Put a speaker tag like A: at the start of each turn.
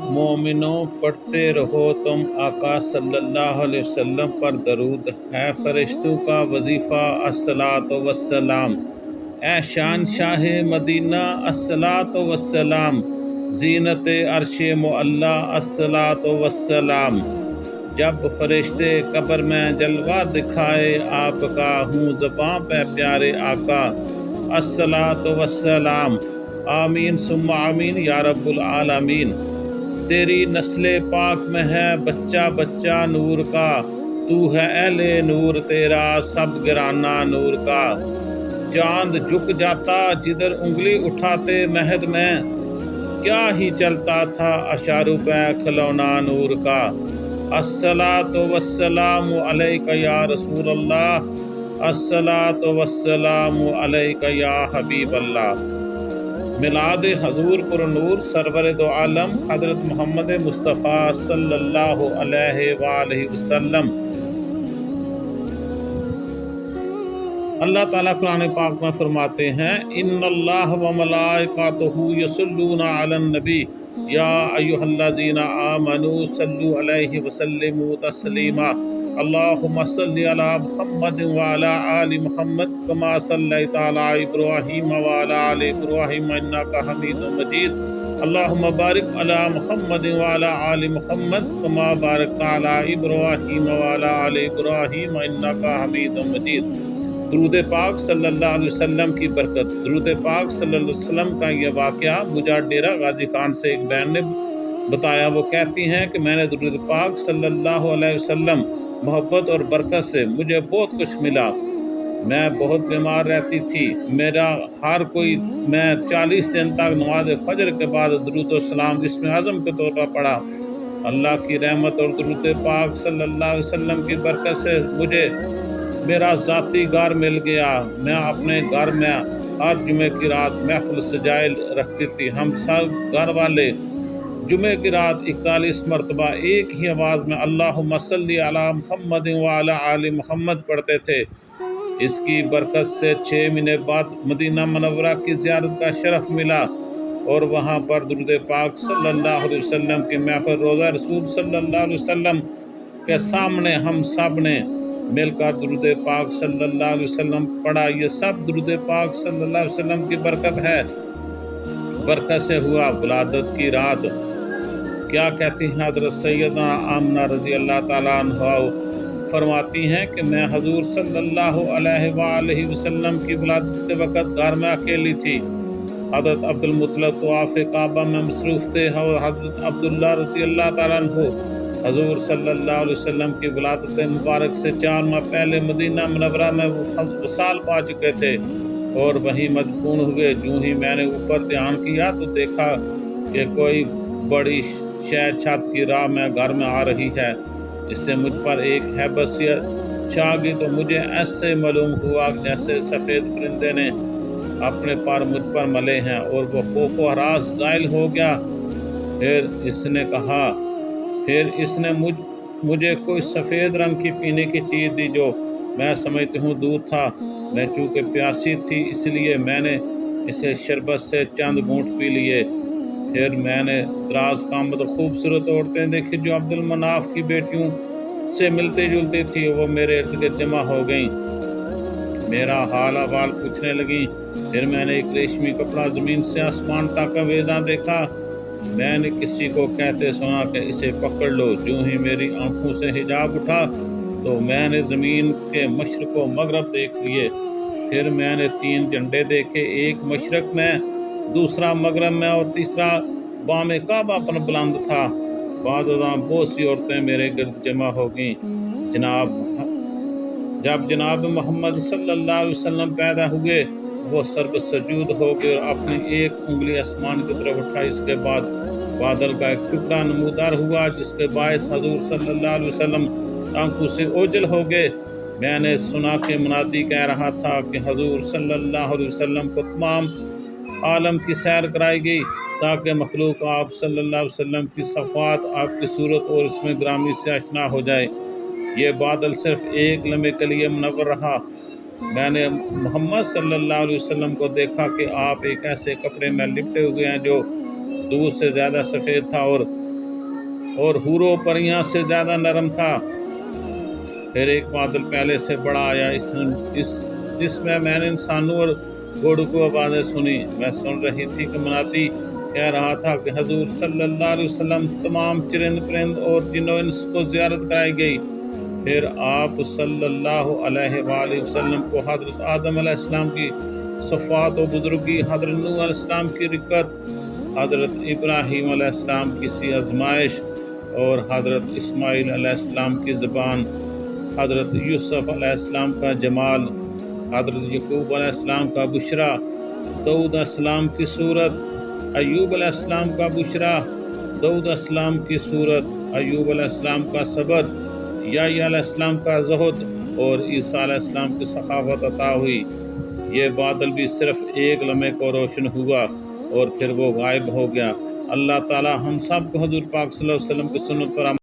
A: مومنوں پڑھتے رہو تم آقا صلی اللہ علیہ وسلم پر درود، ہے فرشتوں کا وظیفہ الصلاۃ والسلام۔ اے شان شاہ مدینہ الصلاۃ والسلام، زینت عرش معلی الصلاۃ والسلام۔ جب فرشتے قبر میں جلوہ دکھائے آپ کا، ہوں زباں پہ پیارے آقا الصلاۃ والسلام۔ آمین ثم آمین یا رب العالمین۔ تیری نسل پاک میں ہے بچہ بچہ نور کا، تو ہے اہل نور تیرا سب گرانہ نور کا۔ چاند جھک جاتا جدھر انگلی اٹھاتے مہد میں، کیا ہی چلتا تھا اشاروں پہ کھلونا نور کا۔ الصلاۃ والسلام علیک یا رسول اللہ، الصلاۃ والسلام علیک یا حبیب اللہ۔ میلاد حضور پر نور سرور دو عالم حضرت محمد مصطفیٰ صلی اللہ علیہ وآلہ وسلم۔ اللہ تعالیٰ قرآن پاک میں فرماتے ہیں، ان اللہ و ملائکاتہ یصلون علی النبی یا ایھا الذین آمنوا صلوا علیہ وسلموا تسلیما۔ اللہم صلی علی محمد وعلی آل محمد کما صلیت علی ابراہیم وعلی آل ابراہیم انک حمید مجید۔ اللہم بارک علی محمد وعلی آل محمد کما بارکت علی ابراہیم وعلی آل ابراہیم انک حمید مجید۔ درود پاک صلی اللہ علیہ وسلم کی برکت۔ درود پاک صلی اللہ علیہ وسلم کا یہ واقعہ مجھے ڈیرہ غازی خان سے ایک بہن نے بتایا۔ وہ کہتی ہیں کہ میں نے درود پاک صلی اللہ علیہ وسلم محبت اور برکت سے مجھے بہت کچھ ملا۔ میں بہت بیمار رہتی تھی، میرا ہر کوئی میں 40 دن تک نماز فجر کے بعد درود و سلام جسم اعظم کے طور پر پڑھا۔ اللہ کی رحمت اور درود پاک صلی اللہ علیہ وسلم کی برکت سے مجھے میرا ذاتی گھر مل گیا۔ میں اپنے گھر میں ہر جمعے کی رات محفل سجائے رکھتی تھی۔ ہم سب گھر والے جمعے کی رات 41 مرتبہ ایک ہی آواز میں اللہم صلی علی محمد وعلی آل محمد پڑھتے تھے۔ اس کی برکت سے 6 مہینے بعد مدینہ منورہ کی زیارت کا شرف ملا، اور وہاں پر درود پاک صلی اللہ علیہ وسلم کی محفل روضہ رسول صلی اللہ علیہ وسلم کے سامنے ہم سب نے مل کر درود پاک صلی اللہ علیہ وسلم پڑھا۔ یہ سب درود پاک صلی اللہ علیہ وسلم کی برکت ہے۔ برکت سے ہوا ولادت کی رات۔ کیا کہتی ہیں حضرت سیدنا آمنہ رضی اللہ تعالیٰ عنہا، فرماتی ہیں کہ میں حضور صلی اللہ علیہ وآلہ وسلم کی ولادت کے وقت گھر میں اکیلی تھی۔ حضرت عبد المطلب طواف کعبہ میں مصروف تھے، اور حضرت عبداللہ رضی اللہ تعالیٰ عنہ حضور صلی اللہ علیہ وسلم کی ولادت مبارک سے 4 ماہ پہلے مدینہ منورہ میں وصال پا چکے تھے اور وہیں مدفون ہوئے۔ جو ہی میں نے اوپر دھیان کیا تو دیکھا کہ کوئی بڑی شے چھت کی راہ میں گھر میں آ رہی ہے۔ اس سے مجھ پر ایک ہیبت سی چھا گئی، تو مجھے ایسے معلوم ہوا جیسے سفید پرندے نے اپنے پر مجھ پر ملے ہیں، اور وہ خوف و ہراس زائل ہو گیا۔ پھر اس نے مجھے کوئی سفید رنگ کی پینے کی چیز دی، جو میں سمجھتی ہوں دودھ تھا۔ میں چونکہ پیاسی تھی، اس لیے میں نے اسے شربت سے چند گھونٹ پی لیے۔ پھر میں نے دراز قامت خوبصورت عورتیں دیکھی جو عبد المناف کی بیٹیوں سے ملتی جلتی تھی، وہ میرے ارد گرد جمع ہو گئیں، میرا حال احوال پوچھنے لگیں۔ پھر میں نے ایک ریشمی کپڑا زمین سے آسمان تک کا ویزاں دیکھا۔ میں نے کسی کو کہتے سنا کہ اسے پکڑ لو۔ جو ہی میری آنکھوں سے حجاب اٹھا تو میں نے زمین کے مشرق و مغرب دیکھ لیے۔ پھر میں نے 3 جھنڈے دیکھے، ایک مشرق میں، دوسرا مغرب میں، اور تیسرا بام کعبہ پر بلند تھا۔ بعد ازاں بہت سی عورتیں میرے گرد جمع ہو گئیں۔ جب جناب محمد صلی اللہ علیہ وسلم پیدا ہوئے، وہ سرب سجود ہو گئے اور اپنی ایک انگلی آسمان کی طرف اٹھائی۔ اس کے بعد بادل کا ایک ٹکڑا نمودار ہوا، جس کے باعث حضور صلی اللہ علیہ وسلم آنکھوں سے اوجھل ہو گئے۔ میں نے سنا کہ منادی کہہ رہا تھا کہ حضور صلی اللہ علیہ وسلم کو تمام عالم کی سیر کرائی گئی، تاکہ مخلوق آپ صلی اللہ علیہ وسلم کی صفات، آپ کی صورت اور اس میں گرامی سے آشنا ہو جائے۔ یہ بادل صرف ایک لمحے کے لیے منور رہا۔ میں نے محمد صلی اللہ علیہ وسلم کو دیکھا کہ آپ ایک ایسے کپڑے میں لپٹے ہوئے ہیں جو دودھ سے زیادہ سفید تھا، اور اور حوروں پریاں سے زیادہ نرم تھا۔ پھر ایک بادل پہلے سے بڑا آیا، جس میں نے انسانوں اور گھوڑوں کو آوازیں سنی۔ میں سن رہی تھی کہ منادی کہہ رہا تھا کہ حضور صلی اللہ علیہ وسلم تمام چرند پرند اور جن و انس کو زیارت کرائی گئی۔ پھر آپ صلی اللہ علیہ وآلہ وسلم کو حضرت آدم علیہ السلام کی صفات و بزرگی، حضرت نوح علیہ السلام کی رکت، حضرت ابراہیم علیہ السلام کی سی آزمائش اور حضرت اسماعیل علیہ السلام کی زبان، حضرت یوسف علیہ السلام کا جمال، حضرت یعقوب علیہ السلام کا بشرا، داؤد علیہ السلام کی صورت، ایوب علیہ السلام کا بشرا، داؤد علیہ السلام کی صورت، ایوب علیہ السلام کا صبر، یحییٰ علیہ السلام کا زہد اور عیسیٰ علیہ السلام کی سخاوت عطا ہوئی۔ یہ بادل بھی صرف ایک لمحے کو روشن ہوا اور پھر وہ غائب ہو گیا۔ اللہ تعالی ہم سب کو حضور پاک صلی اللہ علیہ وسلم کی سنت پر